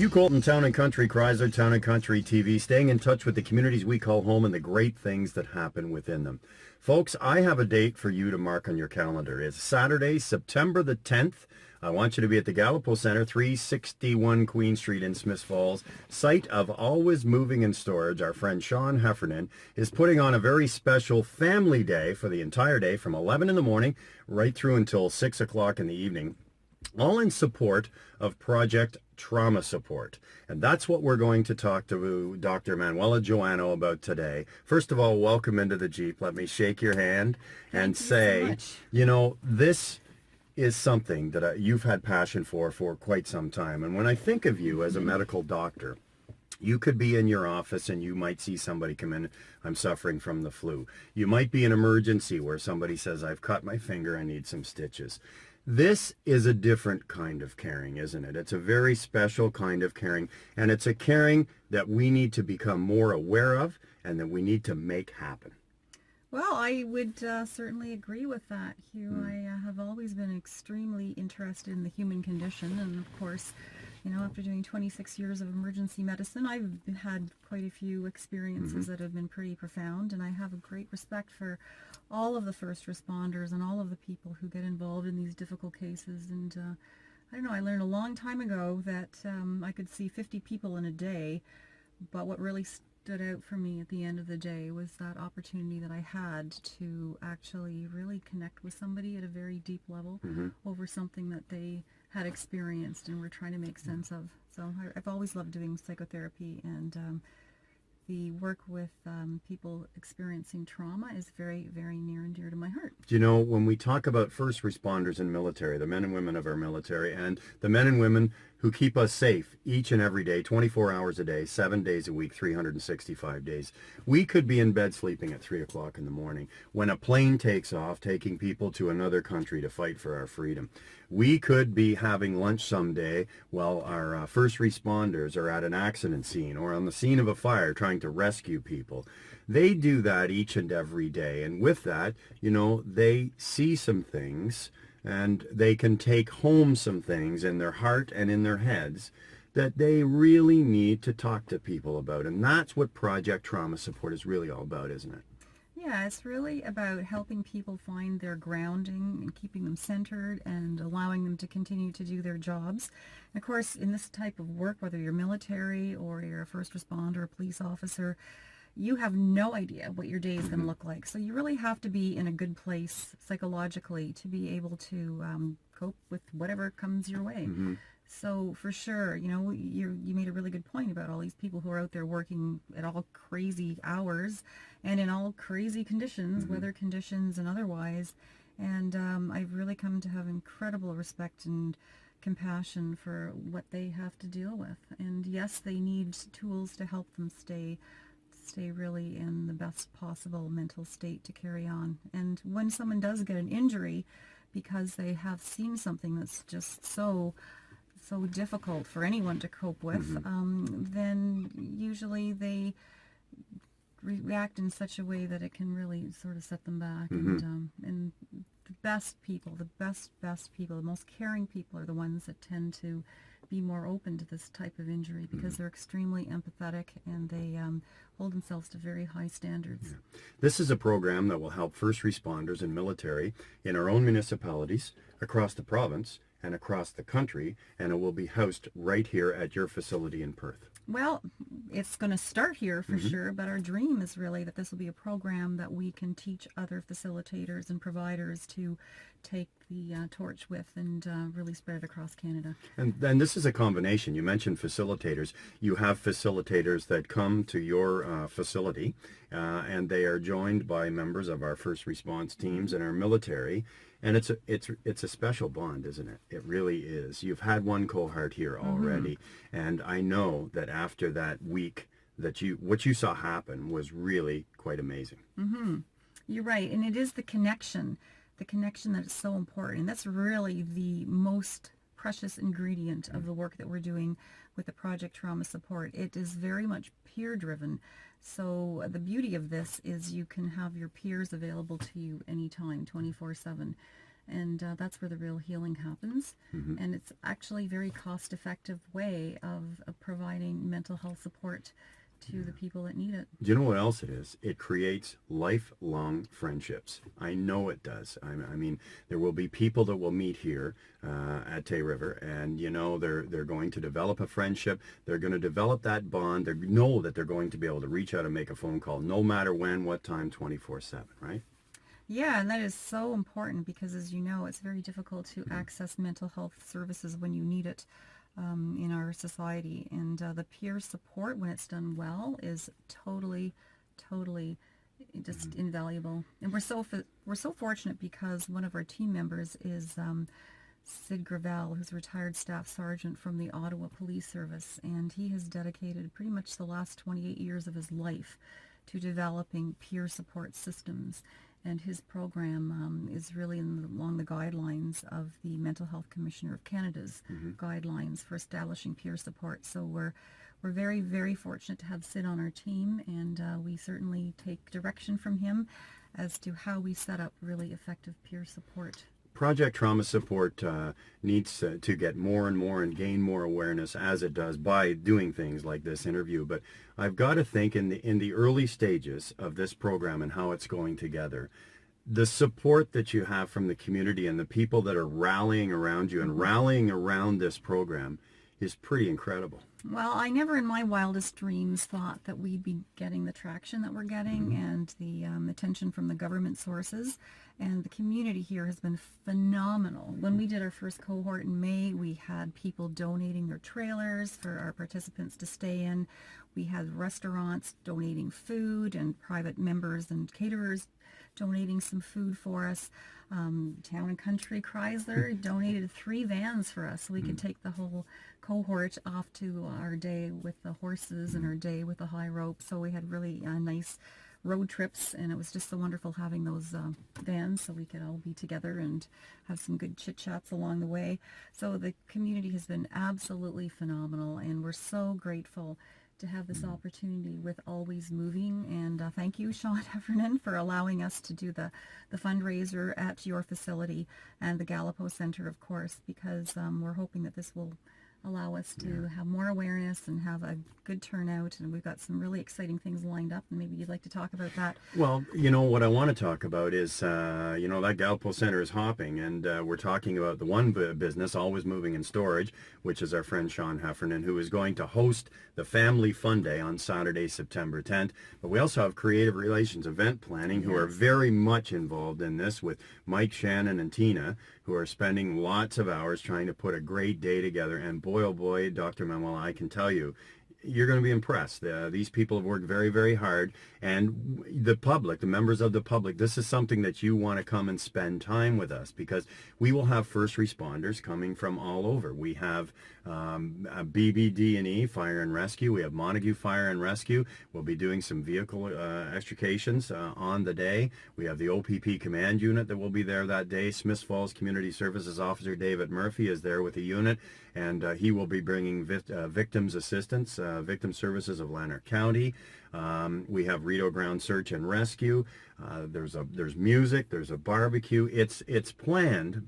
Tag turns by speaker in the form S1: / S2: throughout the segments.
S1: Hugh Colton, Town and Country, Chrysler, Town and Country TV, staying in touch with the communities we call home and the great things that happen within them. Folks, I have a date for you to mark on your calendar. It's Saturday, September the 10th. I want you to be at the Gallipeau Centre, 361 Queen Street in Smiths Falls, site of Always Moving and Storage. Our friend Sean Heffernan is putting on a very special family day for the entire day from 11 in the morning right through until 6 o'clock in the evening, all in support of Project Trauma Support. And that's what we're going to talk to Dr. Manuela Joannou about today. First of all, welcome into the Jeep. Let me shake your hand and say, you know, this is something that you've had passion for quite some time. And when I think of you as a medical doctor, you could be in your office and you might see somebody come in, I'm suffering from the flu. You might be an emergency where somebody says, I've cut my finger, I need some stitches. This is a different kind of caring, isn't it? It's a very special kind of caring, and it's a caring that we need to become more aware of and that we need to make happen.
S2: Well, I would certainly agree with that, Hugh. I have always been extremely interested in the human condition, and of course, you know, after doing 26 years of emergency medicine, I've had quite a few experiences that have been pretty profound, and I have a great respect for all of the first responders and all of the people who get involved in these difficult cases. And I don't know, I learned a long time ago that I could see 50 people in a day, but what really stood out for me at the end of the day was that opportunity that I had to actually really connect with somebody at a very deep level over something that they had experienced and were trying to make sense of. So I've always loved doing psychotherapy, and the work with people experiencing trauma is very, very near and dear to my heart.
S1: You know, when we talk about first responders and military, the men and women of our military, and the men and women who keep us safe each and every day, 24 hours a day, 7 days a week, 365 days. We could be in bed sleeping at 3 o'clock in the morning when a plane takes off, taking people to another country to fight for our freedom. We could be having lunch someday while our first responders are at an accident scene or on the scene of a fire trying to rescue people. They do that each and every day. And with that, you know, they see some things and they can take home some things in their heart and in their heads that they really need to talk to people about. And that's what Project Trauma Support is really all about, isn't it?
S2: Yeah, it's really about helping people find their grounding and keeping them centered and allowing them to continue to do their jobs. And of course, in this type of work, whether you're military or you're a first responder, a police officer, you have no idea what your day is going to look like. So you really have to be in a good place psychologically to be able to cope with whatever comes your way. So for sure, you know, you made a really good point about all these people who are out there working at all crazy hours and in all crazy conditions, weather conditions and otherwise. And I've really come to have incredible respect and compassion for what they have to deal with. And yes, they need tools to help them stay really in the best possible mental state to carry on. And when someone does get an injury because they have seen something that's just so difficult for anyone to cope with, then usually they react in such a way that it can really sort of set them back. And the best people, the best people, the most caring people are the ones that tend to be more open to this type of injury because they're extremely empathetic and they hold themselves to very high standards.
S1: This is a program that will help first responders and military in our own municipalities, across the province, and across the country, and it will be housed right here at your facility in Perth.
S2: Well, it's going to start here for sure, but our dream is really that this will be a program that we can teach other facilitators and providers to take the torch with and really spread it across Canada.
S1: And then this is a combination. You mentioned facilitators. You have facilitators that come to your facility, and they are joined by members of our first response teams and our military. And it's a special bond, isn't it? It really is. You've had one cohort here already, and I know that after that week, that what you saw happen was really quite amazing.
S2: You're right, and it is the connection that is so important. And that's really the most precious ingredient of the work that we're doing with the Project Trauma Support. It is very much peer-driven. So the beauty of this is you can have your peers available to you anytime, 24/7. And that's where the real healing happens. And it's actually a very cost-effective way of providing mental health support to the people that need it.
S1: Do you know what else it is? It creates lifelong friendships. I know it does. I mean, there will be people that will meet here at Tay River, and they're going to develop a friendship. They're going to develop that bond. They know that they're going to be able to reach out and make a phone call, no matter when, what time, 24/7. Right?
S2: Yeah, and that is so important because, as you know, it's very difficult to access mental health services when you need it. In our society, and the peer support, when it's done well, is totally just invaluable. And we're so fortunate because one of our team members is Sid Gravel, who's a retired staff sergeant from the Ottawa Police Service, and he has dedicated pretty much the last 28 years of his life to developing peer support systems. And his program is really along the guidelines of the Mental Health Commissioner of Canada's guidelines for establishing peer support. So we're very, very fortunate to have Sid on our team, and we certainly take direction from him as to how we set up really effective peer support.
S1: Project Trauma Support needs to get more and more and gain more awareness, as it does by doing things like this interview. But I've got to think in the early stages of this program and how it's going together, the support that you have from the community and the people that are rallying around you and rallying around this program is pretty incredible.
S2: Well, I never in my wildest dreams thought that we'd be getting the traction that we're getting and the attention from the government sources. And the community here has been phenomenal. When we did our first cohort in May, we had people donating their trailers for our participants to stay in. We had restaurants donating food and private members and caterers donating some food for us. Town and Country Chrysler donated 3 vans for us so we could take the whole cohort off to our day with the horses and our day with the high rope. So we had really nice road trips, and it was just so wonderful having those vans so we could all be together and have some good chit chats along the way. So the community has been absolutely phenomenal, and we're so grateful to have this opportunity with Always Moving. And thank you, Sean Heffernan, for allowing us to do the fundraiser at your facility and the Gallipeau Centre, of course, because we're hoping that this will allow us to have more awareness and have a good turnout. And we've got some really exciting things lined up, and maybe you'd like to talk about that.
S1: Well, what I want to talk about is, that Gallipeau Centre is hopping, and we're talking about the one business, Always Moving and Storage, which is our friend Sean Heffernan, who is going to host the Family Fun Day on Saturday, September 10th. But we also have Creative Relations Event Planning, who are very much involved in this, with Mike, Shannon, and Tina, who are spending lots of hours trying to put a great day together. And boy, oh boy, Dr. Manuela, I can tell you, you're going to be impressed. These people have worked very, very hard. And the public, the members of the public, this is something that you want to come and spend time with us, because we will have first responders coming from all over. We have BBD&E, Fire and Rescue. We have Montague Fire and Rescue. We'll be doing some vehicle extrications on the day. We have the OPP Command Unit that will be there that day. Smiths Falls Community Services Officer David Murphy is there with a unit, and he will be bringing victims assistance, victim services of Lanark County. We have Rideau Ground Search and Rescue. There's music. There's a barbecue. It's planned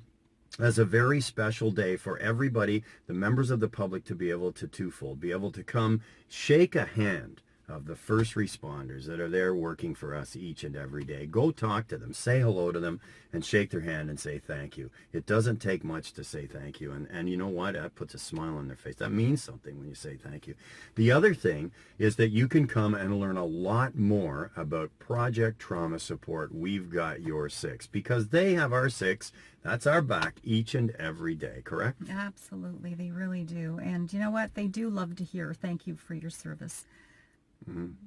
S1: as a very special day for everybody, the members of the public, to be able to twofold, be able to come shake a hand of the first responders that are there working for us each and every day. Go talk to them, say hello to them, and shake their hand and say thank you. It doesn't take much to say thank you, and you know what? That puts a smile on their face. That means something when you say thank you. The other thing is that you can come and learn a lot more about Project Trauma Support. We've got your 6, because they have our 6. That's our back each and every day, correct?
S2: Absolutely, they really do. And you know what? They do love to hear thank you for your service.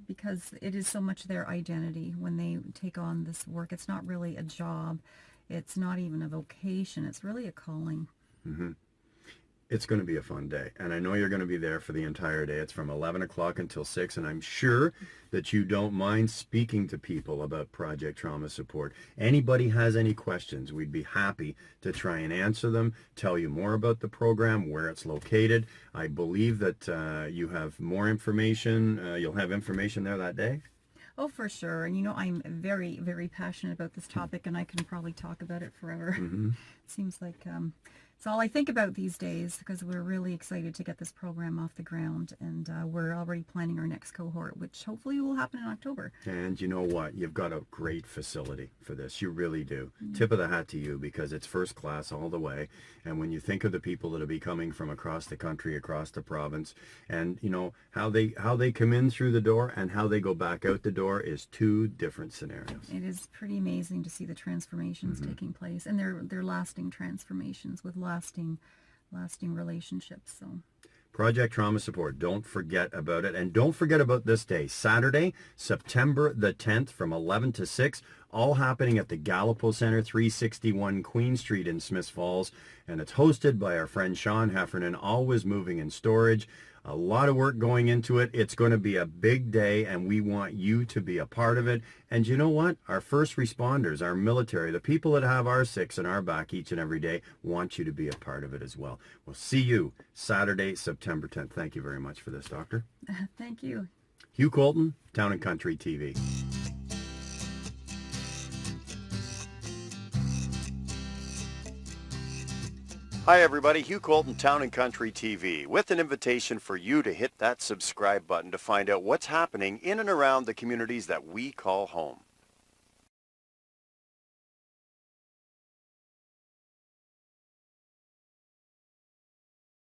S2: Because it is so much their identity when they take on this work. It's not really a job. It's not even a vocation. It's really a calling. It's
S1: going to be a fun day, and I know you're going to be there for the entire day. It's from 11 o'clock until 6, and I'm sure that you don't mind speaking to people about Project Trauma Support. Anybody has any questions, we'd be happy to try and answer them, tell you more about the program, where it's located. I believe that you have more information. You'll have information there that day.
S2: Oh, for sure. And I'm very, very passionate about this topic, and I can probably talk about it forever. Seems like it's all I think about these days, because we're really excited to get this program off the ground, and we're already planning our next cohort, which hopefully will happen in October.
S1: And you know what? You've got a great facility for this. You really do. Tip of the hat to you, because it's first class all the way. And when you think of the people that will be coming from across the country, across the province, and how they come in through the door and how they go back out the door is two different scenarios.
S2: It is pretty amazing to see the transformations taking place, and they're lasting transformations with lasting relationships. So
S1: Project Trauma Support. Don't forget about it. And don't forget about this day, Saturday, September the 10th from 11 to 6, all happening at the Gallipeau Centre, 361 Queen Street in Smiths Falls. And it's hosted by our friend Sean Heffernan, always moving and storage. A lot of work going into it. It's going to be a big day, and we want you to be a part of it. And you know what? Our first responders, our military, the people that have our six in our back each and every day, want you to be a part of it as well. We'll see you Saturday, September 10th. Thank you very much for this, Doctor.
S2: Thank you.
S1: Hugh Colton, Town and Country TV. Hi everybody, Hugh Colton, Town and Country TV, with an invitation for you to hit that subscribe button to find out what's happening in and around the communities that we call home.